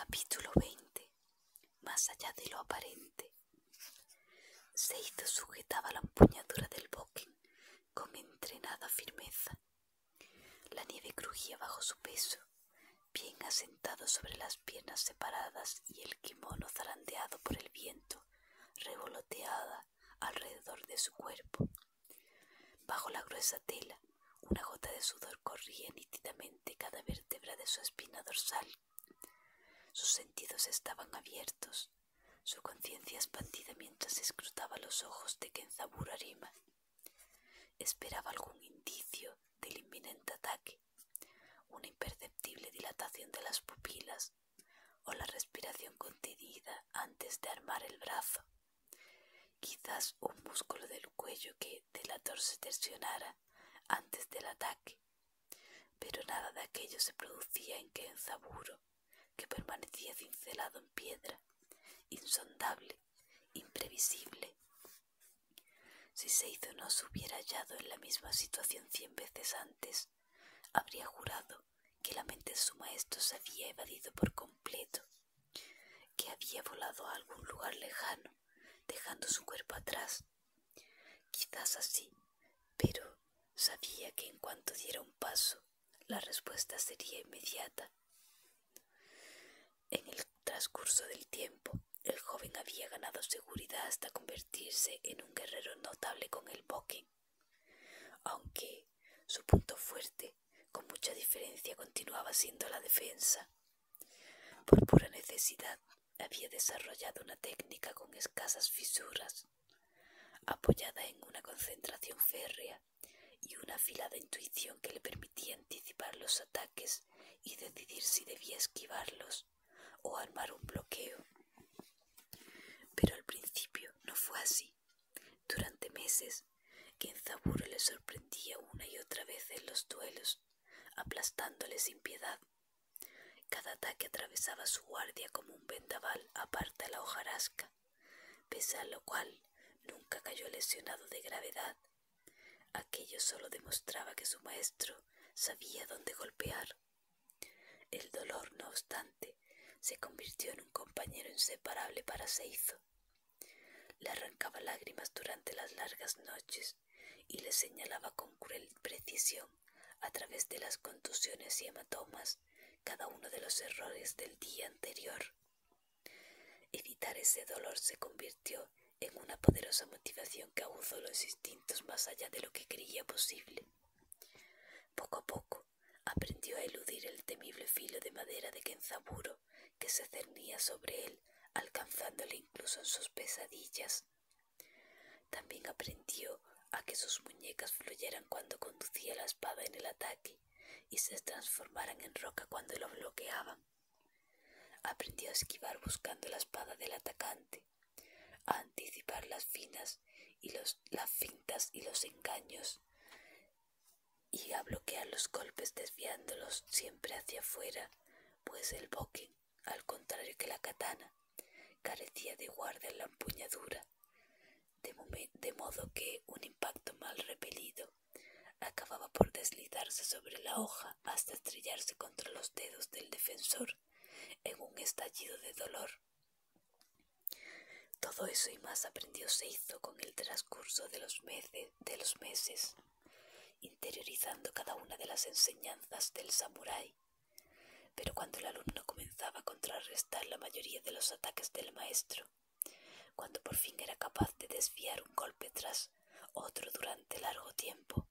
Capítulo 20. Más allá de lo aparente. Seizo sujetaba la empuñadura del bokken con entrenada firmeza. La nieve crujía bajo su peso, bien asentado sobre las piernas separadas, y el kimono zarandeado por el viento revoloteaba alrededor de su cuerpo. Bajo la gruesa tela, una gota de sudor corría nítidamente cada vértebra de su espina dorsal. Sus sentidos estaban abiertos, su conciencia expandida mientras escrutaba los ojos de Kenzaburo Arima. Esperaba algún indicio del inminente ataque, una imperceptible dilatación de las pupilas o la respiración contenida antes de armar el brazo. Quizás un músculo del cuello que delator se tensionara antes del ataque, pero nada de aquello se producía en Kenzaburo, que permanecía cincelado en piedra, insondable, imprevisible. Si Seizo no se hubiera hallado en la misma situación 100 veces antes, habría jurado que la mente de su maestro se había evadido por completo, que había volado a algún lugar lejano, dejando su cuerpo atrás. Quizás así, pero sabía que en cuanto diera un paso, la respuesta sería inmediata. En el transcurso del tiempo, el joven había ganado seguridad hasta convertirse en un guerrero notable con el bokken, aunque su punto fuerte, con mucha diferencia, continuaba siendo la defensa. Por pura necesidad, había desarrollado una técnica con escasas fisuras, apoyada en una concentración férrea y una afilada intuición que le permitía anticipar los ataques y decidir si debía esquivarlos o armar un bloqueo. Pero al principio no fue así. Durante meses, Kenzaburo le sorprendía una y otra vez en los duelos, aplastándole sin piedad. Cada ataque atravesaba su guardia como un vendaval aparta la hojarasca, pese a lo cual nunca cayó lesionado de gravedad. Aquello solo demostraba que su maestro sabía dónde golpear. El dolor, no obstante, se convirtió en un compañero inseparable para Seizo. Le arrancaba lágrimas durante las largas noches y le señalaba con cruel precisión, a través de las contusiones y hematomas, cada uno de los errores del día anterior. Evitar ese dolor se convirtió en una poderosa motivación que aguzó los instintos más allá de lo que creía posible. Poco a poco aprendió a eludir el temible filo de madera de Kenzaburo que se cernía sobre él, alcanzándole incluso en sus pesadillas. También aprendió a que sus muñecas fluyeran cuando conducía la espada en el ataque y se transformaran en roca cuando lo bloqueaban. Aprendió a esquivar buscando la espada del atacante, a anticipar las fintas y los engaños, y a bloquear los golpes desviándolos siempre hacia afuera, pues el bokken, al contrario que la katana, carecía de guarda en la empuñadura, de modo que un impacto mal repelido acababa por deslizarse sobre la hoja hasta estrellarse contra los dedos del defensor en un estallido de dolor. Todo eso y más aprendió Seizo con el transcurso de los meses, interiorizando cada una de las enseñanzas del samurái. Pero cuando el alumno comenzaba a contrarrestar la mayoría de los ataques del maestro, cuando por fin era capaz de desviar un golpe tras otro durante largo tiempo,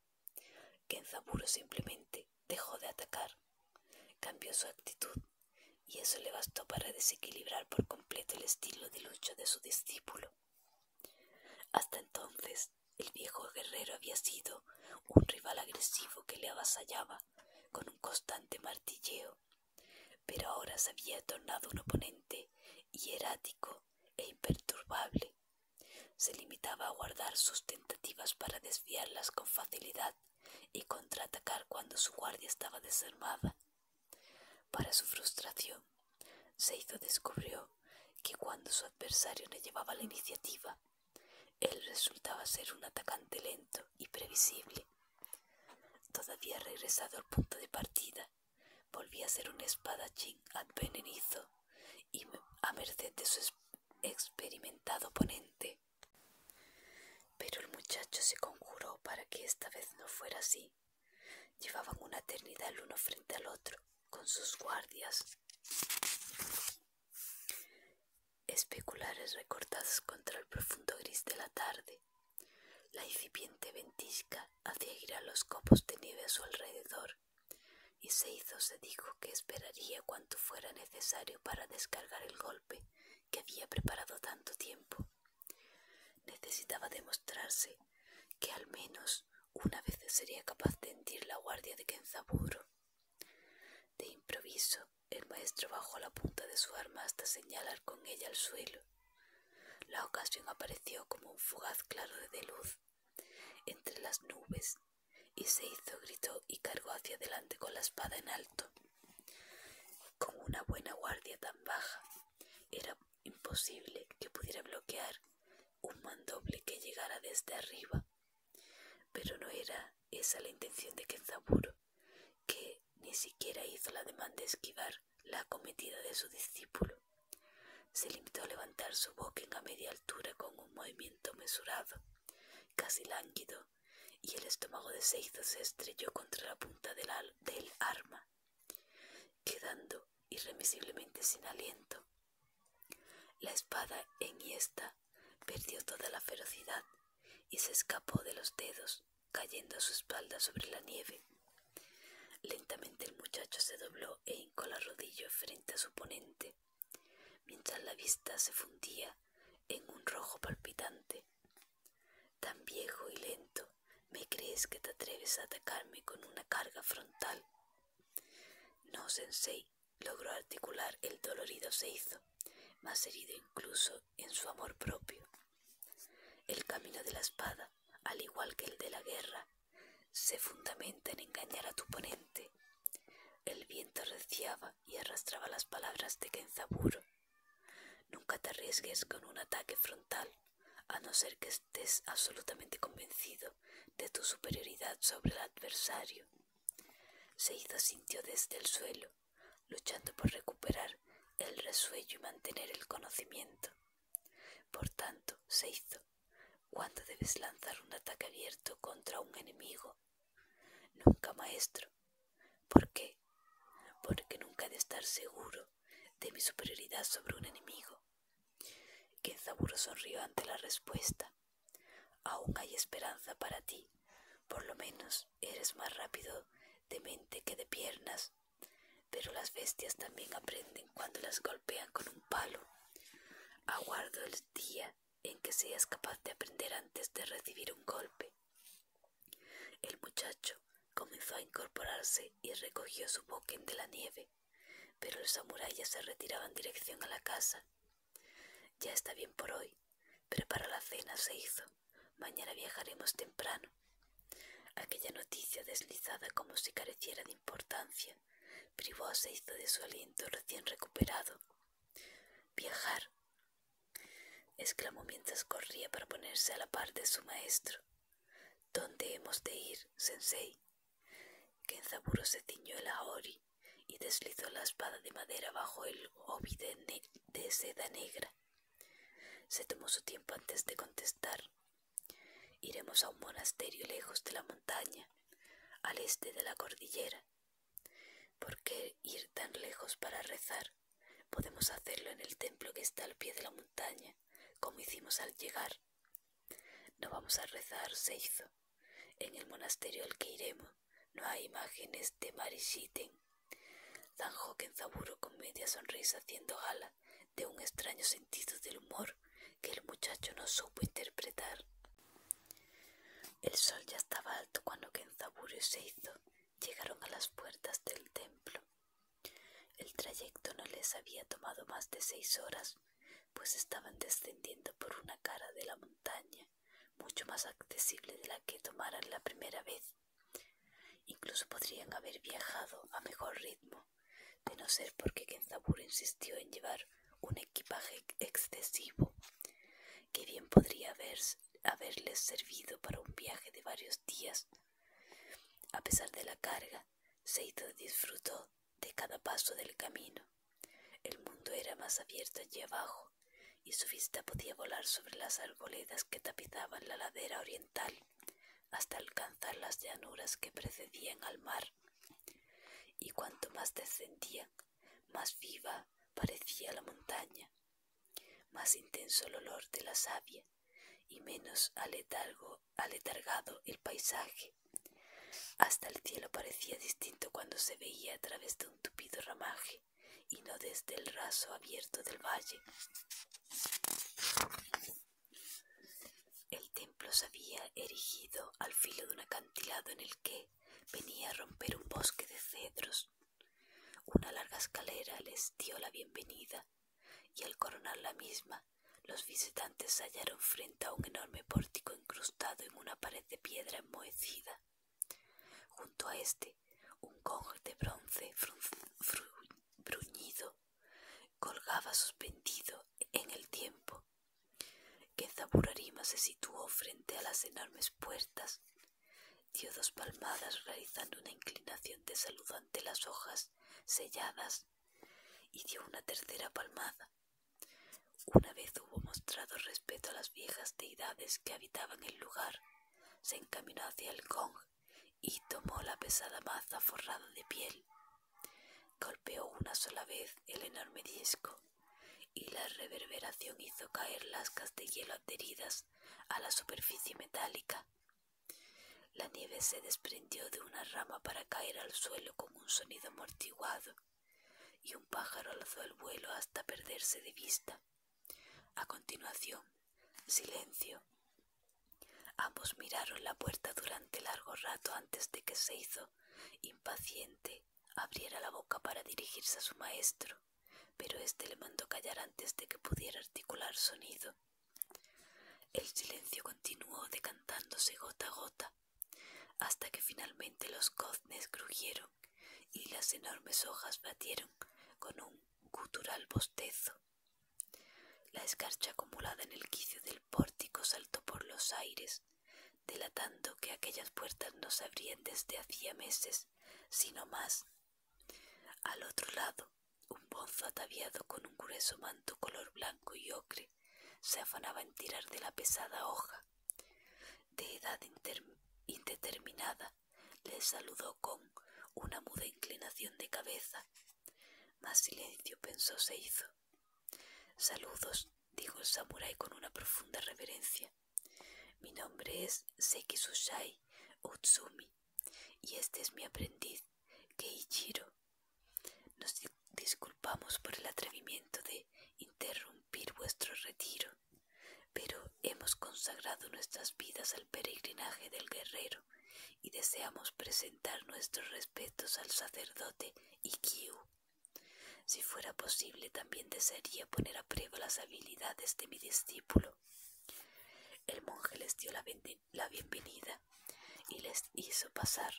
Kenzaburo simplemente dejó de atacar, cambió su actitud, y eso le bastó para desequilibrar por completo el estilo de lucha de su discípulo. Hasta entonces, el viejo guerrero había sido un rival agresivo que le avasallaba con un constante martilleo, pero ahora se había tornado un oponente hierático e imperturbable. Se limitaba a guardar sus tentativas para desviarlas con facilidad y contraatacar cuando su guardia estaba desarmada. Para su frustración, Seizo descubrió que cuando su adversario no llevaba la iniciativa, él resultaba ser un atacante lento y previsible. Todavía regresado al punto de partida, volvía a ser un espadachín advenedizo a merced de su experimentado oponente. Pero el muchacho se conjuró para que esta vez no fuera así. Llevaban una eternidad el uno frente al otro, con sus guardias especulares recortadas contra el profundo gris de la tarde. La incipiente ventisca hacía girar los copos de nieve a su alrededor, y Seizo se dijo que esperaría cuanto fuera necesario para descargar el golpe que había preparado tanto tiempo. Necesitaba demostrarse que al menos una vez sería capaz de hendir la guardia de Kenzaburo. De improviso, el maestro bajó la punta de su arma hasta señalar con ella el suelo. La ocasión apareció como un fugaz claro de luz entre las nubes, y Seizo gritó y cargó hacia adelante con la espada en alto. Con una buena guardia tan baja, era imposible que pudiera bloquear un mandoble que llegara desde arriba. Pero no era esa la intención de Kenzaburo, que ni siquiera hizo la demanda de esquivar la acometida de su discípulo. Se limitó a levantar su boca a media altura con un movimiento mesurado, casi lánguido, y el estómago de Seizo se estrelló contra la punta del arma, quedando irremisiblemente sin aliento. La espada enhiesta perdió toda la ferocidad y se escapó de los dedos, cayendo a su espalda sobre la nieve. Lentamente el muchacho se dobló e hincó la rodilla frente a su oponente, mientras la vista se fundía en un rojo palpitante. Tan viejo y lento, ¿me crees que te atreves a atacarme con una carga frontal? No, sensei, logró articular el dolorido Seizo, más herido incluso en su amor propio. El camino de la espada, al igual que el de la guerra, se fundamenta en engañar a tu oponente. El viento reciaba y arrastraba las palabras de Kenzaburo. Nunca te arriesgues con un ataque frontal, a no ser que estés absolutamente convencido de tu superioridad sobre el adversario. Seizo sintió desde el suelo, luchando por recuperar el resuello y mantener el conocimiento. Por tanto, Seizo, ¿cuándo debes lanzar un ataque abierto contra un enemigo? Nunca, maestro. ¿Por qué? Porque nunca he de estar seguro de mi superioridad sobre un enemigo. Kenzaburo sonrió ante la respuesta. Aún hay esperanza para ti. Por lo menos eres más rápido de mente que de piernas. Pero las bestias también aprenden cuando las golpean con un palo. Aguardo el día en que seas capaz de aprender antes de recibir un golpe. El muchacho comenzó a incorporarse y recogió su boquen de la nieve, pero los samuráis se retiraban en dirección a la casa. Ya está bien por hoy. Prepara la cena, Seizo. Mañana viajaremos temprano. Aquella noticia, deslizada como si careciera de importancia, privó a Seizo de su aliento recién recuperado. «¿Viajar?», exclamó mientras corría para ponerse a la par de su maestro. «¿Dónde hemos de ir, sensei?». Kenzaburo se ciñó el aori y deslizó la espada de madera bajo el obi de seda negra. Se tomó su tiempo antes de contestar. «Iremos a un monasterio lejos de la montaña, al este de la cordillera». «¿Por qué ir tan lejos para rezar? Podemos hacerlo en el templo que está al pie de la montaña, como hicimos al llegar». «No vamos a rezar, Seizo. En el monasterio al que iremos no hay imágenes de Marishiten», zanjó Kenzaburo con media sonrisa, haciendo gala de un extraño sentido del humor que el muchacho no supo interpretar. El sol ya estaba alto cuando Kenzaburo y Seizo llegaron a las puertas del templo. El trayecto no les había tomado más de 6 horas, pues estaban descendiendo por una cara de la montaña mucho más accesible de la que tomaran la primera vez. Incluso podrían haber viajado a mejor ritmo, de no ser porque Kenzaburo insistió en llevar un equipaje excesivo, que bien podría haberles servido para un viaje de varios días. A pesar de la carga, Seizo disfrutó de cada paso del camino. El mundo era más abierto allí abajo, y su vista podía volar sobre las arboledas que tapizaban la ladera oriental hasta alcanzar las llanuras que precedían al mar. Y cuanto más descendían, más viva parecía la montaña, más intenso el olor de la savia y menos aletargado el paisaje. Hasta el cielo parecía distinto cuando se veía a través de un tupido ramaje y no desde el raso abierto del valle. El templo se había erigido al filo de un acantilado en el que venía a romper un bosque de cedros. Una larga escalera les dio la bienvenida, y al coronar la misma, los visitantes se hallaron frente a un enorme pórtico incrustado en una pared de piedra enmohecida. Junto a este, un conch de bronce bruñido colgaba suspendido en el tiempo. Kenzaburo Arima se situó frente a las enormes puertas, dio 2 palmadas realizando una inclinación de saludo ante las hojas selladas y dio una tercera palmada. Una vez hubo mostrado respeto a las viejas deidades que habitaban el lugar, se encaminó hacia el conch y tomó la pesada maza forrada de piel. Golpeó una sola vez el enorme disco y la reverberación hizo caer lascas de hielo adheridas a la superficie metálica. La nieve se desprendió de una rama para caer al suelo con un sonido amortiguado, y un pájaro alzó el vuelo hasta perderse de vista. A continuación, silencio. Ambos miraron la puerta durante largo rato antes de que Seizo, impaciente, abriera la boca para dirigirse a su maestro, pero éste le mandó callar antes de que pudiera articular sonido. El silencio continuó decantándose gota a gota, hasta que finalmente los goznes crujieron y las enormes hojas batieron con un gutural bostezo. La escarcha acumulada en el quicio del pórtico saltó por los aires, delatando que aquellas puertas no se abrían desde hacía meses, sino más. Al otro lado, un bonzo ataviado con un grueso manto color blanco y ocre se afanaba en tirar de la pesada hoja. De edad indeterminada, le saludó con una muda inclinación de cabeza. Más silencio, pensó Seizo. Saludos, dijo el samurái con una profunda reverencia. Mi nombre es Sekisushai Utsumi y este es mi aprendiz, Keiichiro. Nos disculpamos por el atrevimiento de interrumpir vuestro retiro, pero hemos consagrado nuestras vidas al peregrinaje del guerrero y deseamos presentar nuestros respetos al sacerdote Ikkyu. Si fuera posible, también desearía poner a prueba las habilidades de mi discípulo. El monje les dio la bienvenida y les hizo pasar.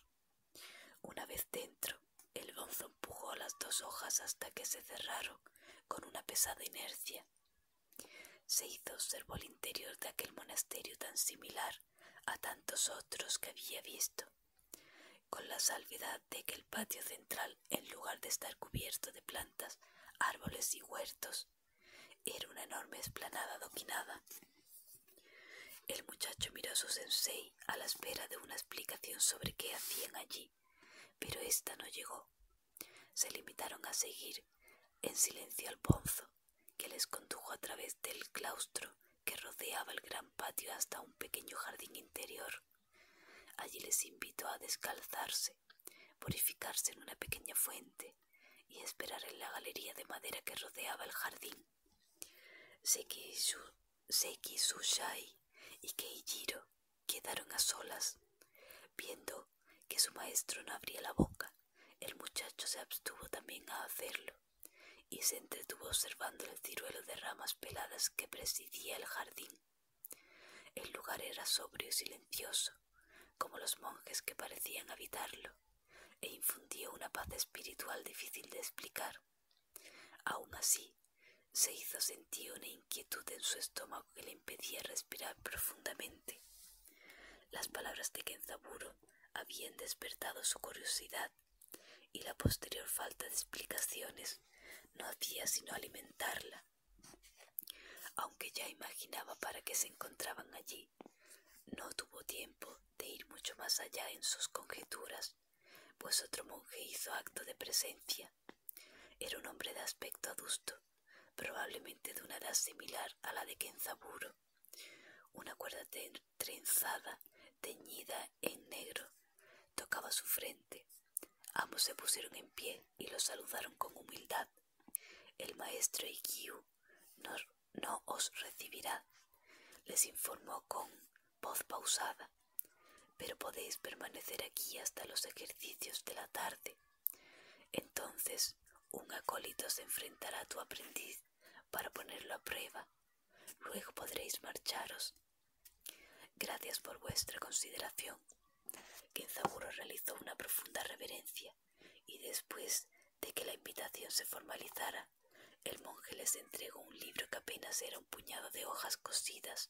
Una vez dentro, el bonzo empujó las 2 hojas hasta que se cerraron con una pesada inercia. Seizo observó el interior de aquel monasterio tan similar a tantos otros que había visto, con la salvedad de que el patio central, en lugar de estar cubierto de plantas, árboles y huertos, era una enorme explanada adoquinada. El muchacho miró a su sensei a la espera de una explicación sobre qué hacían allí, pero ésta no llegó. Se limitaron a seguir en silencio al bonzo, que les condujo a través del claustro que rodeaba el gran patio hasta un pequeño jardín interior. Allí les invitó a descalzarse, purificarse en una pequeña fuente y esperar en la galería de madera que rodeaba el jardín. Sekisushai y Keiichiro quedaron a solas. Viendo que su maestro no abría la boca, el muchacho se abstuvo también a hacerlo y se entretuvo observando el ciruelo de ramas peladas que presidía el jardín. El lugar era sobrio y silencioso, como los monjes que parecían habitarlo, e infundía una paz espiritual difícil de explicar. Aún así, Seizo sentía una inquietud en su estómago que le impedía respirar profundamente. Las palabras de Kenzaburo habían despertado su curiosidad y la posterior falta de explicaciones no hacía sino alimentarla. Aunque ya imaginaba para qué se encontraban allí, no tuvo tiempo de ir mucho más allá en sus conjeturas, pues otro monje hizo acto de presencia. Era un hombre de aspecto adusto, probablemente de una edad similar a la de Kenzaburo. Una cuerda trenzada, teñida en negro, tocaba su frente. Ambos se pusieron en pie y lo saludaron con humildad. El maestro Ikkyu no os recibirá, les informó con voz pausada, pero podéis permanecer aquí hasta los ejercicios de la tarde. Entonces un acólito se enfrentará a tu aprendiz para ponerlo a prueba. Luego podréis marcharos. Gracias por vuestra consideración. Kenzaburo realizó una profunda reverencia y después de que la invitación se formalizara, el monje les entregó un libro que apenas era un puñado de hojas cosidas,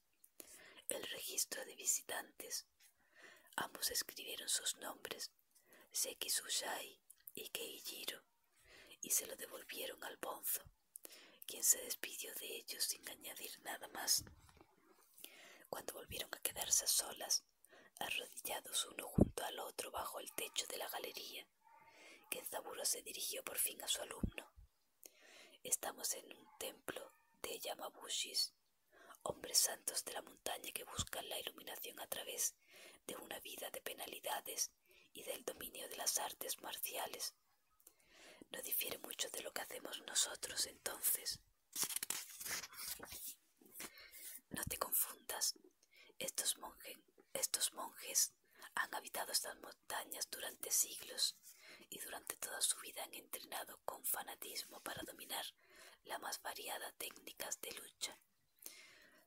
el registro de visitantes. Ambos escribieron sus nombres, Seki Tsushai y Keijiro, y se lo devolvieron al bonzo, quien se despidió de ellos sin añadir nada más. Cuando volvieron a quedarse a solas, arrodillados uno junto al otro bajo el techo de la galería, Kenzaburo se dirigió por fin a su alumno. Estamos en un templo de Yamabushis, hombres santos de la montaña que buscan la iluminación a través de una vida de penalidades y del dominio de las artes marciales. No difiere mucho de lo que hacemos nosotros entonces. No te confundas, estos monjes han habitado estas montañas durante siglos y durante toda su vida han entrenado con fanatismo para dominar las más variadas técnicas de lucha.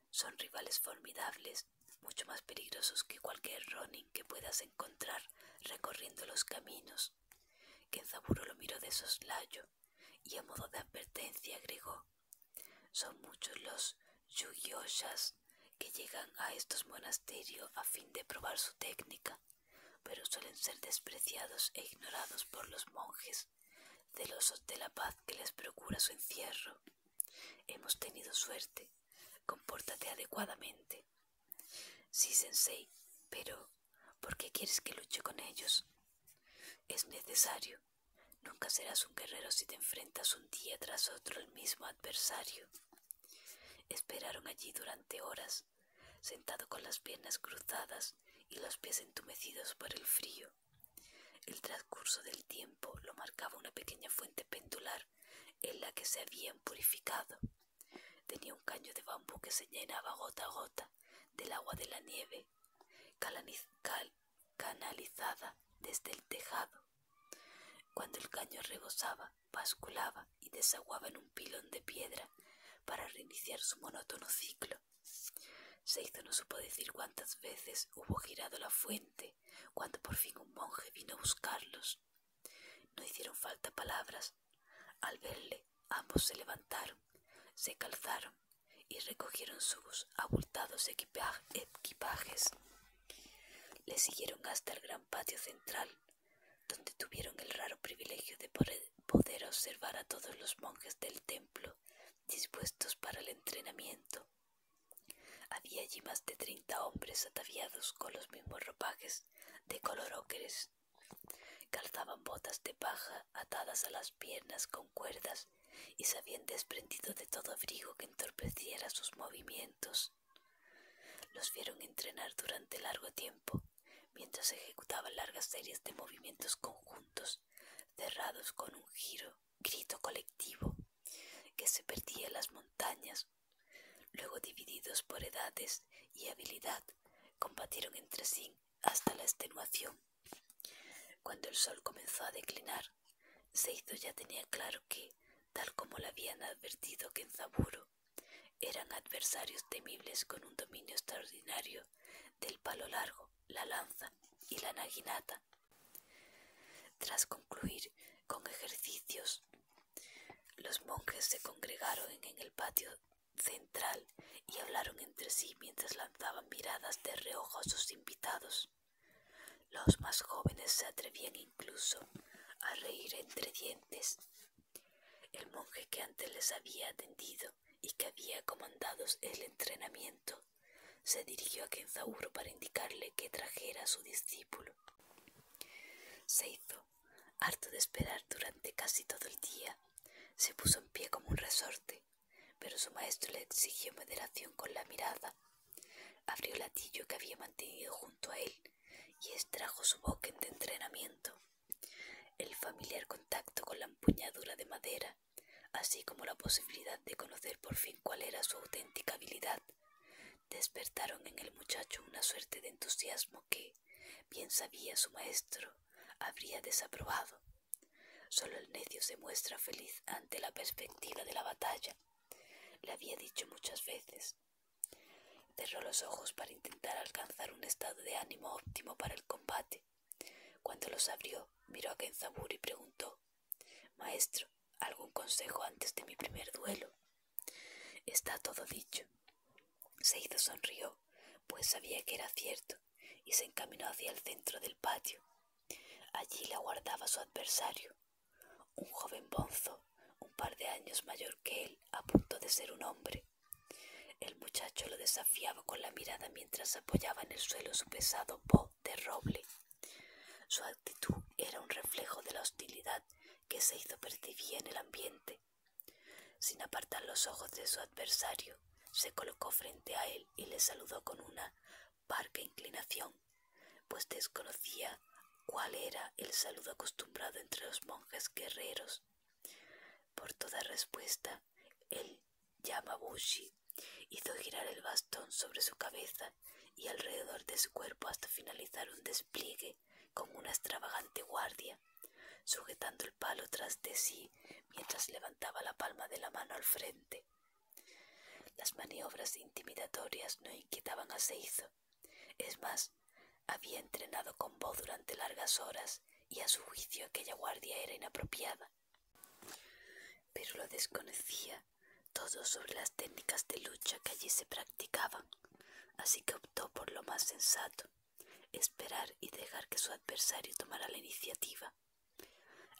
Son rivales formidables, mucho más peligrosos que cualquier ronin que puedas encontrar recorriendo los caminos. Kenzaburo lo miró de soslayo y a modo de advertencia agregó: son muchos los yugyoshas que llegan a estos monasterios a fin de probar su técnica, pero suelen ser despreciados e ignorados por los monjes, celosos de la paz que les procura su encierro. Hemos tenido suerte. Compórtate adecuadamente. Sí, sensei, pero ¿por qué quieres que luche con ellos? Es necesario. Nunca serás un guerrero si te enfrentas un día tras otro al mismo adversario. Esperaron allí durante horas, sentado con las piernas cruzadas y los pies entumecidos por el frío. El transcurso del tiempo lo marcaba una pequeña fuente pendular en la que se habían purificado. Tenía un caño de bambú que se llenaba gota a gota del agua de la nieve, canalizada desde el tejado. Cuando el caño rebosaba, basculaba y desaguaba en un pilón de piedra para reiniciar su monótono ciclo. Seizo no supo decir cuántas veces hubo girado la fuente cuando por fin un monje vino a buscarlos. No hicieron falta palabras. Al verle, ambos se levantaron, se calzaron y recogieron sus abultados equipajes. Le siguieron hasta el gran patio central, donde tuvieron el raro privilegio de poder observar a todos los monjes del templo dispuestos para el entrenamiento. Había allí más de 30 hombres ataviados con los mismos ropajes de color ocres. Calzaban botas de paja atadas a las piernas con cuerdas y se habían desprendido de todo abrigo que entorpeciera sus movimientos. Los vieron entrenar durante largo tiempo, mientras ejecutaban largas series de movimientos conjuntos, cerrados con un grito colectivo que se perdía en las montañas. Luego, divididos por edades y habilidad, combatieron entre sí hasta la extenuación. Cuando el sol comenzó a declinar, Seizo ya tenía claro que, tal como le habían advertido Kenzaburo, eran adversarios temibles con un dominio extraordinario del palo largo, la lanza y la naginata. Tras concluir con ejercicios, los monjes se congregaron en el patio central y hablaron entre sí mientras lanzaban miradas de reojo a sus invitados. Los más jóvenes se atrevían incluso a reír entre dientes. El monje que antes les había atendido y que había comandado el entrenamiento se dirigió a Kenzaburō para indicarle que trajera a su discípulo. Seizo, harto de esperar durante casi todo el día, se puso en pie como un resorte, pero su maestro le exigió moderación con la mirada. Abrió el latillo que había mantenido junto a él y extrajo su bokken de entrenamiento. El familiar contacto con la empuñadura de madera, así como la posibilidad de conocer por fin cuál era su auténtica habilidad, despertaron en el muchacho una suerte de entusiasmo que, bien sabía su maestro, habría desaprobado. Solo el necio se muestra feliz ante la perspectiva de la batalla, le había dicho muchas veces. Cerró los ojos para intentar alcanzar un estado de ánimo óptimo para el combate. Cuando los abrió, miró a Kenzaburō y preguntó: «Maestro, ¿algún consejo antes de mi primer duelo?» «Está todo dicho». Seizo sonrió, pues sabía que era cierto, y se encaminó hacia el centro del patio. Allí le aguardaba su adversario, un joven bonzo, un par de años mayor que él, a punto de ser un hombre. El muchacho lo desafiaba con la mirada mientras apoyaba en el suelo su pesado bo de roble. Su actitud era un reflejo de la hostilidad que Seizo percibía en el ambiente. Sin apartar los ojos de su adversario, se colocó frente a él y le saludó con una parca inclinación, pues desconocía cuál era el saludo acostumbrado entre los monjes guerreros. Por toda respuesta, el Yamabushi hizo girar el bastón sobre su cabeza y alrededor de su cuerpo hasta finalizar un despliegue con una extravagante guardia, sujetando el palo tras de sí mientras levantaba la palma de la mano al frente. Las maniobras intimidatorias no inquietaban a Seizo. Es más, había entrenado con Bo durante largas horas y a su juicio aquella guardia era inapropiada. Pero lo desconocía todo sobre las técnicas de lucha que allí se practicaban, así que optó por lo más sensato: esperar y dejar que su adversario tomara la iniciativa.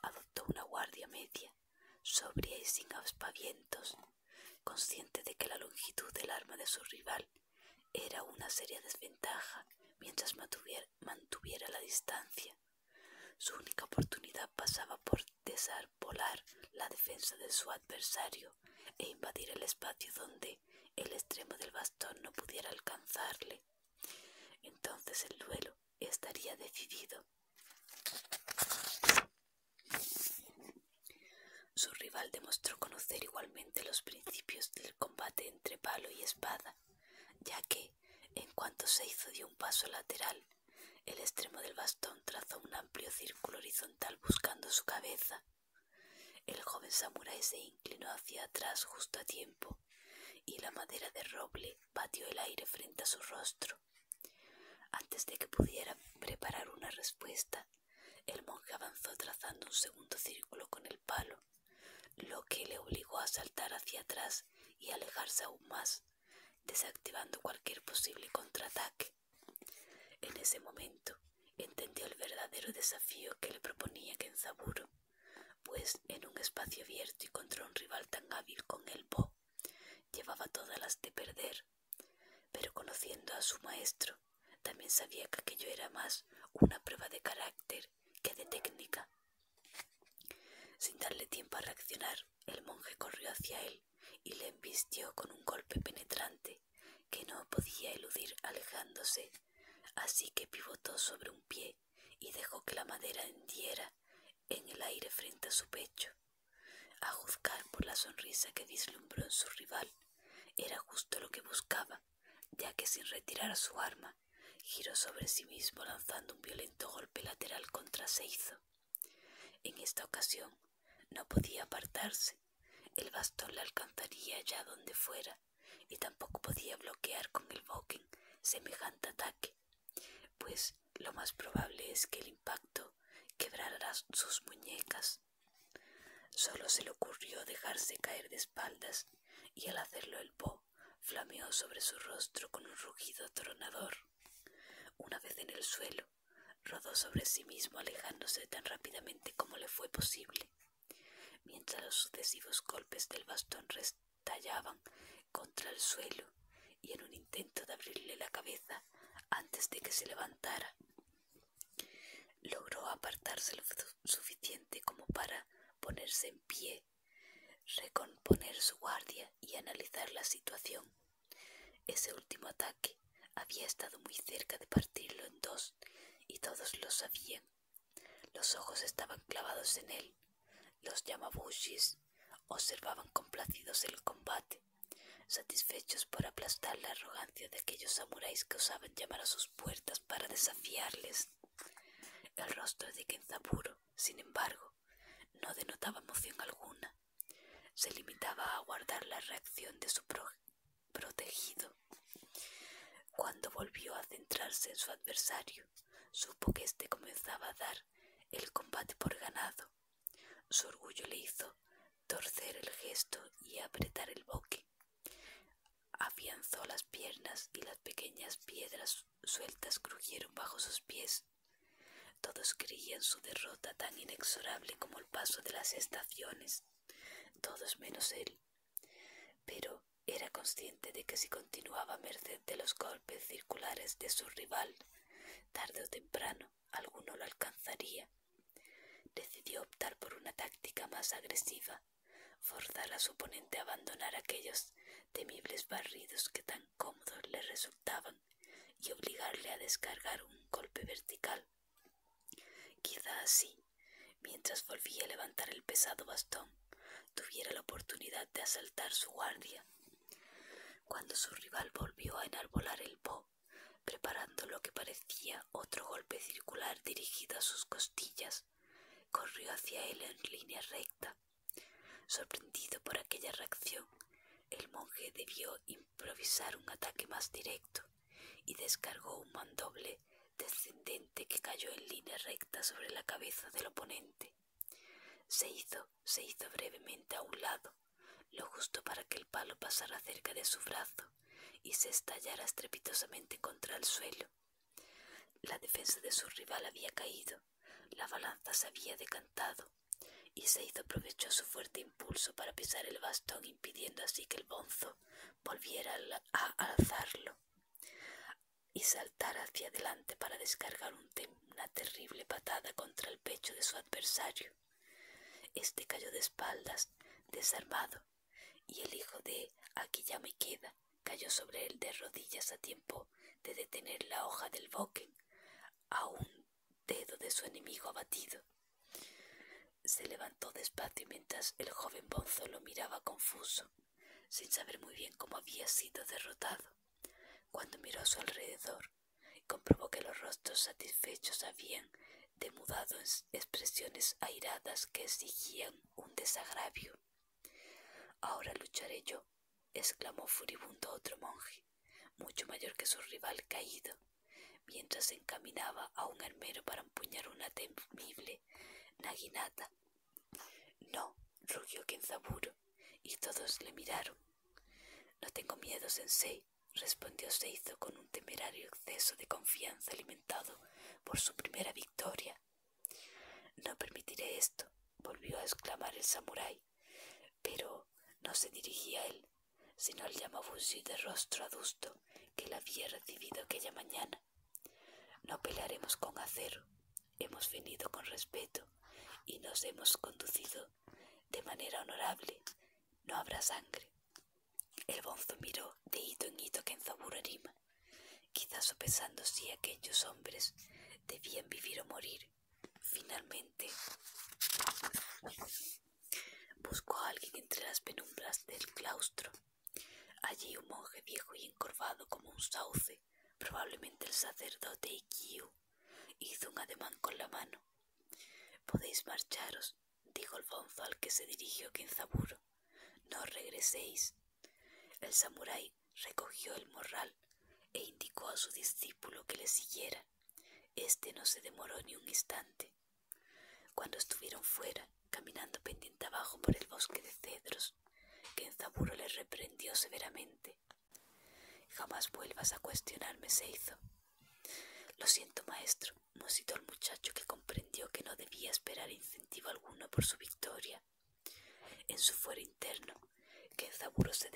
Adoptó una guardia media, sobria y sin aspavientos, consciente de que la longitud del arma de su rival era una seria desventaja mientras mantuviera la distancia. Su única oportunidad pasaba por desarbolar la defensa de su adversario e invadir el espacio donde el extremo del bastón no pudiera alcanzarle. Entonces el duelo estaría decidido. Su rival demostró conocer igualmente los principios del combate entre palo y espada, ya que, en cuanto Seizo dio un paso lateral, el extremo del bastón trazó un amplio círculo horizontal buscando su cabeza. El joven samurái se inclinó hacia atrás justo a tiempo, y la madera de roble batió el aire frente a su rostro. Antes de que pudiera preparar una respuesta, el monje avanzó trazando un segundo círculo con el palo, lo que le obligó a saltar hacia atrás y alejarse aún más, desactivando cualquier posible contraataque. En ese momento entendió el verdadero desafío que le proponía Kenzaburō, pues en un espacio abierto y contra un rival tan hábil con el bo, llevaba todas las de perder. Pero conociendo a su maestro, también sabía que aquello era más una prueba de carácter que de técnica. Sin darle tiempo a reaccionar, el monje corrió hacia él y le embistió con un golpe penetrante que no podía eludir alejándose, así que pivotó sobre un pie y dejó que la madera hendiera en el aire frente a su pecho. A juzgar por la sonrisa que vislumbró en su rival, era justo lo que buscaba, ya que sin retirar su arma, giró sobre sí mismo lanzando un violento golpe lateral contra Seizo. En esta ocasión no podía apartarse, el bastón le alcanzaría allá donde fuera, y tampoco podía bloquear con el bokken semejante ataque, pues lo más probable es que el impacto quebrara sus muñecas. Solo se le ocurrió dejarse caer de espaldas, y al hacerlo el bo flameó sobre su rostro con un rugido atronador. Una vez en el suelo, rodó sobre sí mismo alejándose tan rápidamente como le fue posible. mientras los sucesivos golpes del bastón restallaban contra el suelo, y en un intento de abrirle la cabeza antes de que se levantara, logró apartarse lo suficiente como para ponerse en pie, recomponer su guardia y analizar la situación. Ese último ataque había estado muy cerca de partirlo en dos, y todos lo sabían. Los ojos estaban clavados en él. Los Yamabushis observaban complacidos el combate, satisfechos por aplastar la arrogancia de aquellos samuráis que osaban llamar a sus puertas para desafiarles. El rostro de Kenzaburo, sin embargo, no denotaba emoción alguna. Se limitaba a aguardar la reacción de su protegido. Cuando volvió a centrarse en su adversario, supo que éste comenzaba a dar el combate por ganado. Su orgullo le hizo torcer el gesto y apretar el boque. Afianzó las piernas y las pequeñas piedras sueltas crujieron bajo sus pies. Todos creían su derrota tan inexorable como el paso de las estaciones, todos menos él. Pero era consciente de que si continuaba a merced de los golpes circulares de su rival, tarde o temprano alguno lo alcanzaría. Decidió optar por una táctica más agresiva, forzar a su oponente a abandonar aquellos temibles barridos que tan cómodos le resultaban y obligarle a descargar un golpe vertical. Quizá así, mientras volvía a levantar el pesado bastón, tuviera la oportunidad de asaltar su guardia. Cuando su rival volvió a enarbolar el bo, preparando lo que parecía otro golpe circular dirigido a sus costillas, corrió hacia él en línea recta. Sorprendido por aquella reacción, el monje debió improvisar un ataque más directo y descargó un mandoble descendente que cayó en línea recta sobre la cabeza del oponente. Se hizo brevemente a un lado, lo justo para que el palo pasara cerca de su brazo y se estallara estrepitosamente contra el suelo. La defensa de su rival había caído, la balanza se había decantado, y Seizo aprovechó su fuerte impulso para pisar el bastón, impidiendo así que el bonzo volviera a alzarlo y saltar hacia adelante para descargar una terrible patada contra el pecho de su adversario. Este cayó de espaldas, desarmado, y el hijo de Akiyama Ikeda cayó sobre él de rodillas a tiempo de detener la hoja del boken a un dedo de su enemigo abatido. Se levantó despacio mientras el joven bonzo lo miraba confuso, sin saber muy bien cómo había sido derrotado. Cuando miró a su alrededor, comprobó que los rostros satisfechos habían demudado en expresiones airadas que exigían un desagravio. «Ahora lucharé yo», exclamó furibundo otro monje, mucho mayor que su rival caído, mientras se encaminaba a un armero para empuñar una temible naginata. «No», rugió Kenzaburo, y todos le miraron. «No tengo miedo, sensei», respondió Seizo con un temerario exceso de confianza alimentado por su primera victoria. «No permitiré esto», volvió a exclamar el samurái, pero no se dirigía a él, sino al Yamabushi de rostro adusto que la había recibido aquella mañana. «No pelearemos con acero, hemos venido con respeto y nos hemos conducido de manera honorable, no habrá sangre». El bonzo miró de hito en hito a Kenzaburo Arima, quizás sopesando si aquellos hombres debían vivir o morir. Finalmente buscó a alguien entre las penumbras del claustro. Allí un monje viejo y encorvado como un sauce, probablemente el sacerdote Ikkyu, hizo un ademán con la mano. «Podéis marcharos», dijo el bonzo al que se dirigió Kenzaburo. «No regreséis». El samurái recogió el morral e indicó a su discípulo que le siguiera. Este no se demoró ni un instante. Cuando estuvieron fuera, caminando pendiente abajo por el bosque de cedros, Kenzaburo le reprendió severamente. «Jamás vuelvas a cuestionarme, Seizo». «Lo siento, maestro», musitó el muchacho, que comprendió que no debía esperar incentivo alguno por su victoria. En su fuero interno, Kenzaburo se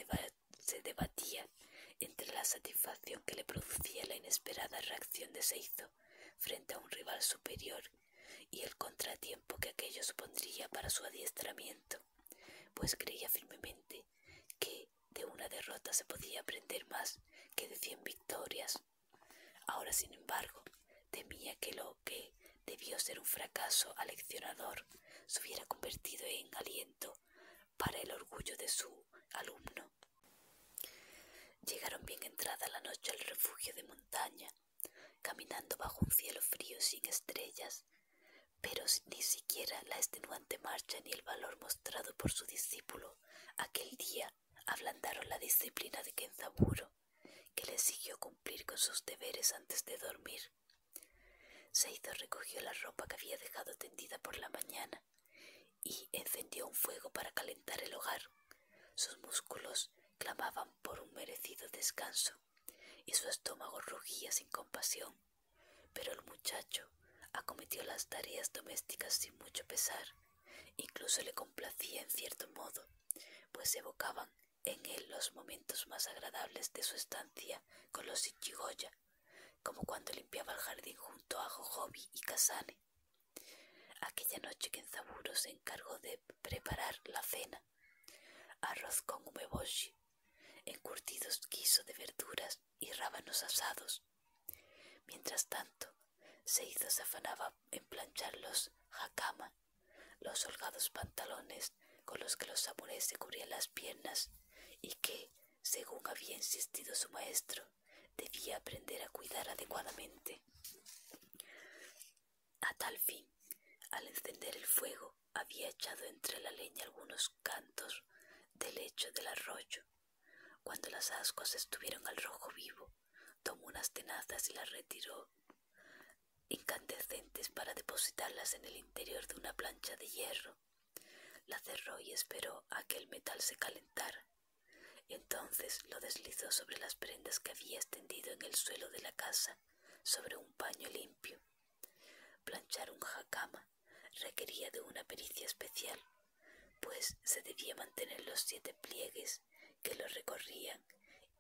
debatía entre la satisfacción que le producía la inesperada reacción de Seizo frente a un rival superior y el contratiempo que aquello supondría para su adiestramiento, pues creía firmemente que de una derrota se podía aprender más que de 100 victorias. Ahora, sin embargo, temía que lo que debió ser un fracaso aleccionador se hubiera convertido en aliento para el orgullo de su alumno. Llegaron bien entrada la noche al refugio de montaña, caminando bajo un cielo frío sin estrellas, pero ni siquiera la extenuante marcha ni el valor mostrado por su discípulo aquel día ablandaron la disciplina de Kenzaburo, que le exigió cumplir con sus deberes antes de dormir. Seizo recogió la ropa que había dejado tendida por la mañana y encendió un fuego para calentar el hogar. Sus músculos clamaban por un merecido descanso y su estómago rugía sin compasión, pero el muchacho acometió las tareas domésticas sin mucho pesar. Incluso le complacía en cierto modo, pues evocaban en él los momentos más agradables de su estancia con los Ichigoya, como cuando limpiaba el jardín junto a Jojobi y Kasane. Aquella noche Kenzaburo se encargó de preparar la cena: arroz con umeboshi, encurtidos guiso de verduras y rábanos asados. Mientras tanto, Seizo se afanaba en planchar los hakama, los holgados pantalones con los que los samuráis se cubrían las piernas y que, según había insistido su maestro, debía aprender a cuidar adecuadamente. A tal fin, al encender el fuego, había echado entre la leña algunos cantos del lecho del arroyo. Cuando las ascuas estuvieron al rojo vivo, tomó unas tenazas y las retiró incandescentes para depositarlas en el interior de una plancha de hierro. La cerró y esperó a que el metal se calentara. Entonces lo deslizó sobre las prendas que había extendido en el suelo de la casa, sobre un paño limpio. Planchar un hakama requería de una pericia especial, pues se debía mantener los 7 pliegues que lo recorrían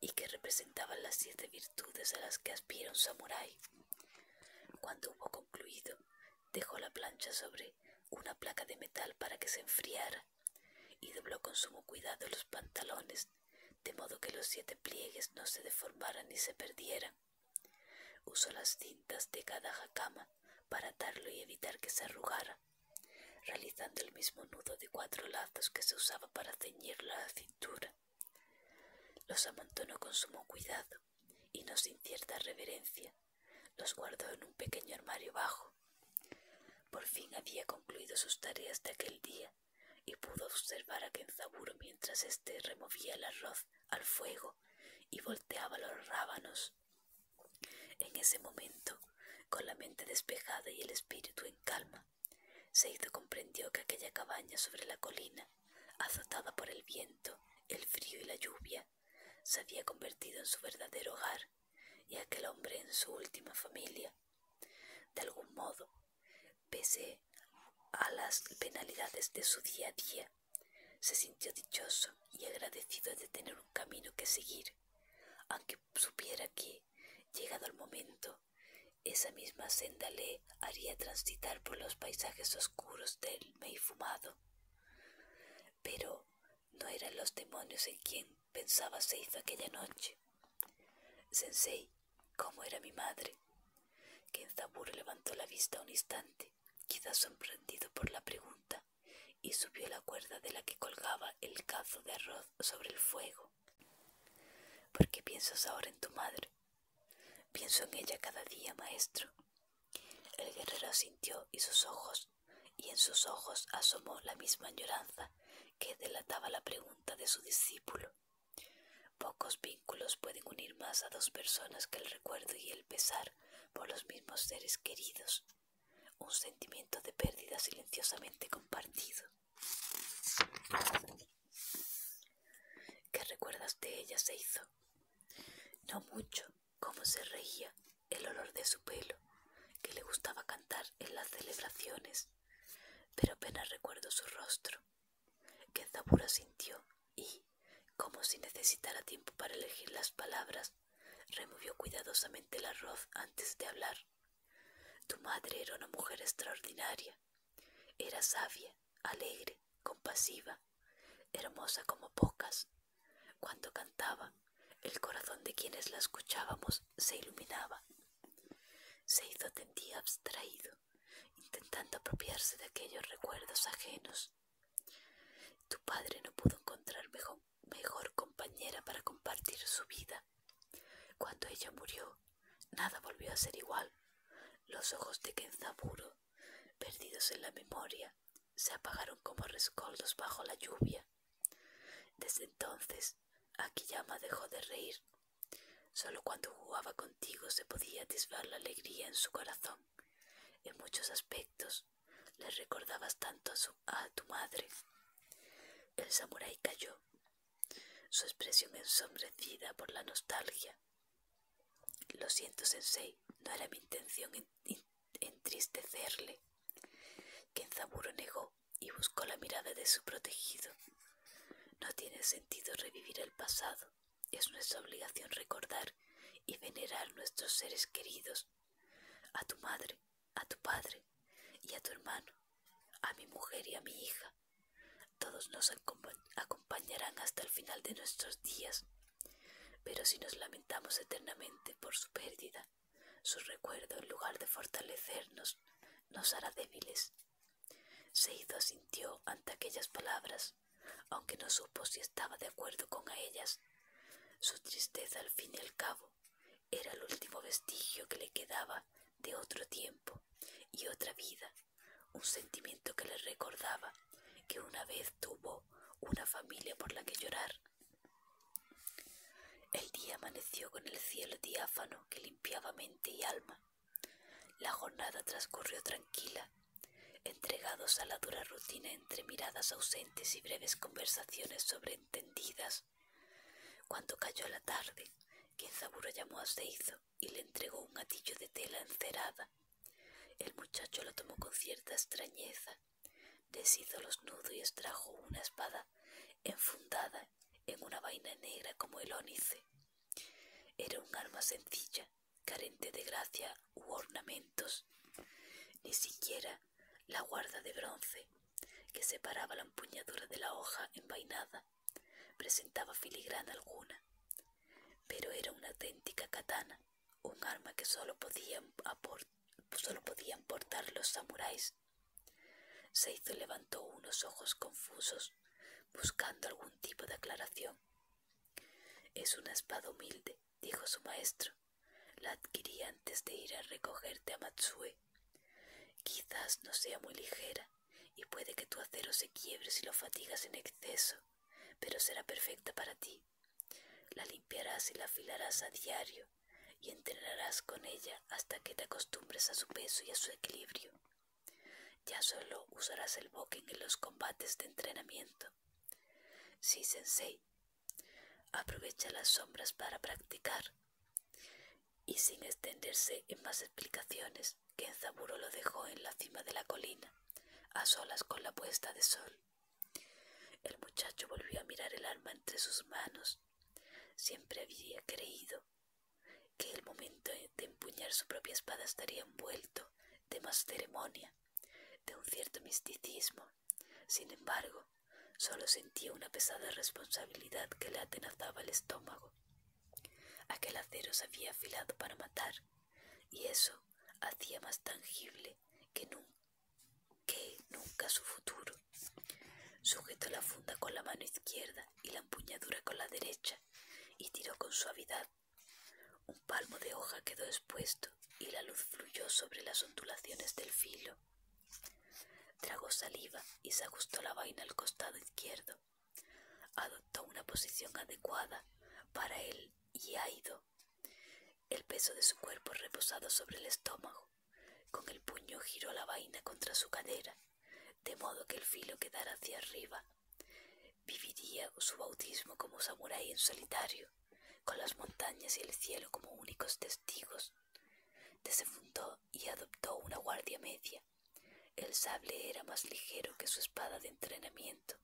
y que representaban las 7 virtudes a las que aspira un samurái. Cuando hubo concluido, dejó la plancha sobre una placa de metal para que se enfriara y dobló con sumo cuidado los pantalones, de modo que los 7 pliegues no se deformaran ni se perdieran. Usó las cintas de cada hakama para atarlo y evitar que se arrugara, realizando el mismo nudo de 4 lazos que se usaba para ceñirlo a la cintura. Los amontonó con sumo cuidado y no sin cierta reverencia. Los guardó en un pequeño armario bajo. Por fin había concluido sus tareas de aquel día y pudo observar a Kenzaburo mientras éste removía el arroz al fuego y volteaba los rábanos. En ese momento, con la mente despejada y el espíritu en calma, Seizo comprendió que aquella cabaña sobre la colina, azotada por el viento, el frío y la lluvia, se había convertido en su verdadero hogar y aquel hombre en su última familia. De algún modo, pese a las penalidades de su día a día, se sintió dichoso y agradecido de tener un camino que seguir, aunque supiera que, llegado el momento, esa misma senda le haría transitar por los paisajes oscuros del Mei fumado. Pero no eran los demonios en quien pensaba Seizo aquella noche. Sensei, ¿cómo era mi madre? Kenzaburo levantó la vista un instante, quizás sorprendido por la pregunta, y subió la cuerda de la que colgaba el cazo de arroz sobre el fuego. ¿Por qué piensas ahora en tu madre? Pienso en ella cada día, maestro. El guerrero asintió y en sus ojos asomó la misma añoranza que delataba la pregunta de su discípulo. Pocos vínculos pueden unir más a 2 personas que el recuerdo y el pesar por los mismos seres queridos, un sentimiento de pérdida silenciosamente compartido. ¿Qué recuerdas de ella, Seizo? No mucho. Cómo se reía, el olor de su pelo, que le gustaba cantar en las celebraciones, pero apenas recuerdo su rostro. Kenzaburo asintió y, como si necesitara tiempo para elegir las palabras, removió cuidadosamente el arroz antes de hablar. Tu madre era una mujer extraordinaria. Era sabia, alegre, compasiva, hermosa como pocas. Cuando cantaba, el corazón de quienes la escuchábamos se iluminaba. Se hizo tendía abstraído, intentando apropiarse de aquellos recuerdos ajenos. Tu padre no pudo encontrar mejor compañera para compartir su vida. Cuando ella murió, nada volvió a ser igual. Los ojos de Kenzaburo, perdidos en la memoria, se apagaron como rescoldos bajo la lluvia. Desde entonces, Akiyama dejó de reír. Solo cuando jugaba contigo se podía atisbar la alegría en su corazón. En muchos aspectos, le recordabas tanto a tu madre. El samurái calló, su expresión ensombrecida por la nostalgia. Lo siento, sensei, no era mi intención entristecerle. Kenzaburo negó y buscó la mirada de su protegido. No tiene sentido revivir el pasado. Es nuestra obligación recordar y venerar nuestros seres queridos. A tu madre, a tu padre y a tu hermano, a mi mujer y a mi hija. Todos nos acompañarán hasta el final de nuestros días. Pero si nos lamentamos eternamente por su pérdida, su recuerdo, en lugar de fortalecernos, nos hará débiles. Seido asintió ante aquellas palabras, aunque no supo si estaba de acuerdo con ellas. Su tristeza, al fin y al cabo, era el último vestigio que le quedaba de otro tiempo y otra vida, un sentimiento que le recordaba que una vez tuvo una familia por la que llorar. El día amaneció con el cielo diáfano que limpiaba mente y alma. La jornada transcurrió tranquila, entregados a la dura rutina entre miradas ausentes y breves conversaciones sobreentendidas. Cuando cayó la tarde, Kenzaburo llamó a Seizo y le entregó un atillo de tela encerada. El muchacho lo tomó con cierta extrañeza, deshizo los nudos y extrajo una espada enfundada en una vaina negra como el ónice. Era un arma sencilla, carente de gracia u ornamentos. Ni siquiera la guarda de bronce que separaba la empuñadura de la hoja envainada presentaba filigrana alguna, pero era una auténtica katana, un arma que solo podían portar los samuráis. Seizo levantó unos ojos confusos, buscando algún tipo de aclaración. Es una espada humilde, dijo su maestro. La adquirí antes de ir a recogerte a Matsue. Quizás no sea muy ligera y puede que tu acero se quiebre si lo fatigas en exceso, pero será perfecta para ti. La limpiarás y la afilarás a diario y entrenarás con ella hasta que te acostumbres a su peso y a su equilibrio. Ya solo usarás el bokken en los combates de entrenamiento. Sí, sensei. Aprovecha las sombras para practicar. Y sin extenderse en más explicaciones, Kenzaburo lo dejó en la cima de la colina, a solas con la puesta de sol. El muchacho volvió a mirar el arma entre sus manos. Siempre había creído que el momento de empuñar su propia espada estaría envuelto de más ceremonia, de un cierto misticismo. Sin embargo, solo sentía una pesada responsabilidad que le atenazaba el estómago. Aquel acero se había afilado para matar, y eso hacía más tangible que nunca su futuro. Sujetó la funda con la mano izquierda y la empuñadura con la derecha, y tiró con suavidad. Un palmo de hoja quedó expuesto, y la luz fluyó sobre las ondulaciones del filo. Tragó saliva y se ajustó la vaina al costado izquierdo. Adoptó una posición adecuada para el iaido, el peso de su cuerpo reposado sobre el estómago. Con el puño giró la vaina contra su cadera, de modo que el filo quedara hacia arriba. Viviría su bautismo como samurái en solitario, con las montañas y el cielo como únicos testigos. Desenfundó y adoptó una guardia media. El sable era más ligero que su espada de entrenamiento.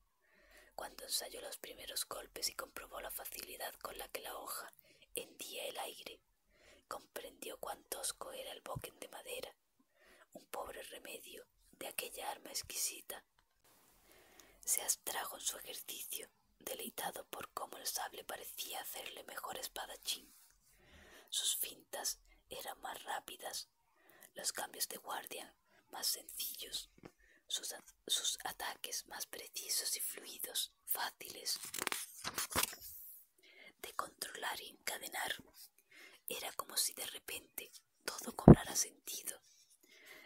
Cuando ensayó los primeros golpes y comprobó la facilidad con la que la hoja hendía el aire, comprendió cuán tosco era el boquen de madera, un pobre remedio de aquella arma exquisita. Se abstrajo en su ejercicio, deleitado por cómo el sable parecía hacerle mejor espadachín. Sus fintas eran más rápidas, los cambios de guardia más sencillos, sus ataques más precisos y fluidos, fáciles de controlar y encadenar. Era como si de repente todo cobrara sentido.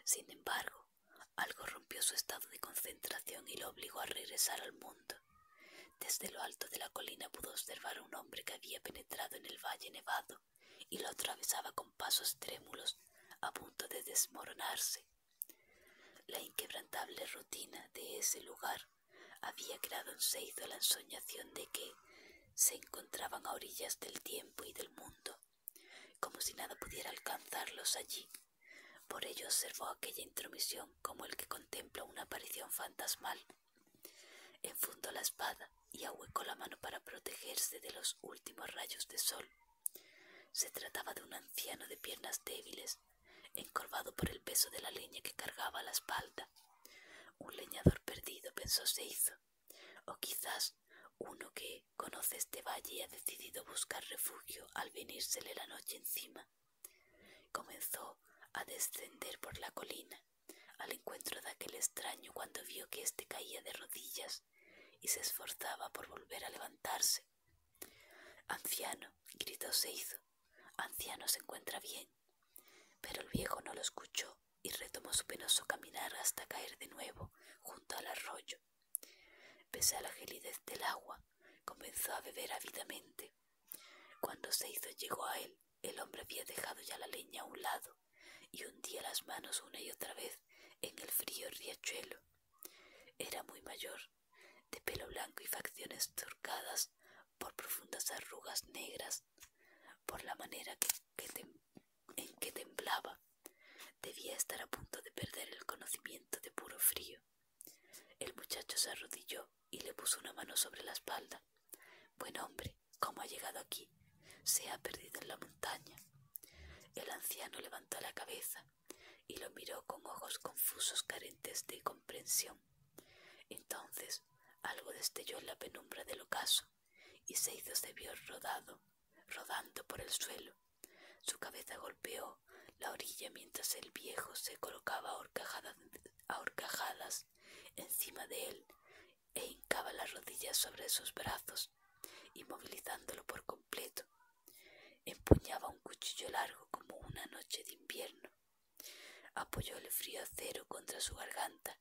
Sin embargo, algo rompió su estado de concentración y lo obligó a regresar al mundo. Desde lo alto de la colina pudo observar a un hombre que había penetrado en el valle nevado y lo atravesaba con pasos trémulos, a punto de desmoronarse. La inquebrantable rutina de ese lugar había creado en Seizo la ensoñación de que se encontraban a orillas del tiempo y del mundo, como si nada pudiera alcanzarlos allí. Por ello observó aquella intromisión como el que contempla una aparición fantasmal. Enfundó la espada y ahuecó la mano para protegerse de los últimos rayos de sol. Se trataba de un anciano de piernas débiles, encorvado por el peso de la leña que cargaba a la espalda. Un leñador perdido, pensó Seizo, o quizás uno que conoce este valle y ha decidido buscar refugio al venírsele la noche encima. Comenzó a descender por la colina, al encuentro de aquel extraño cuando vio que éste caía de rodillas y se esforzaba por volver a levantarse. «Anciano», gritó Seizo, «anciano, se encuentra bien». Pero el viejo no lo escuchó y retomó su penoso caminar hasta caer de nuevo junto al arroyo. Pese a la gelidez del agua, comenzó a beber ávidamente. Cuando Seizo llegó a él, el hombre había dejado ya la leña a un lado y hundía las manos una y otra vez en el frío riachuelo. Era muy mayor, de pelo blanco y facciones surcadas por profundas arrugas negras. Por la manera en que temblaba, debía estar a punto de perder el conocimiento de puro frío. El muchacho se arrodilló y le puso una mano sobre la espalda. «Buen hombre, ¿cómo ha llegado aquí? Se ha perdido en la montaña». El anciano levantó la cabeza y lo miró con ojos confusos, carentes de comprensión. Entonces algo destelló en la penumbra del ocaso y Seizo se vio rodando por el suelo. Su cabeza golpeó la orilla mientras el viejo se colocaba a horcajadas encima de él e hincaba las rodillas sobre sus brazos, inmovilizándolo por completo. Empuñaba un cuchillo largo como una noche de invierno. Apoyó el frío acero contra su garganta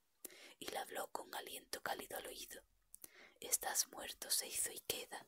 y le habló con aliento cálido al oído. «Estás muerto, Seizo Ikeda.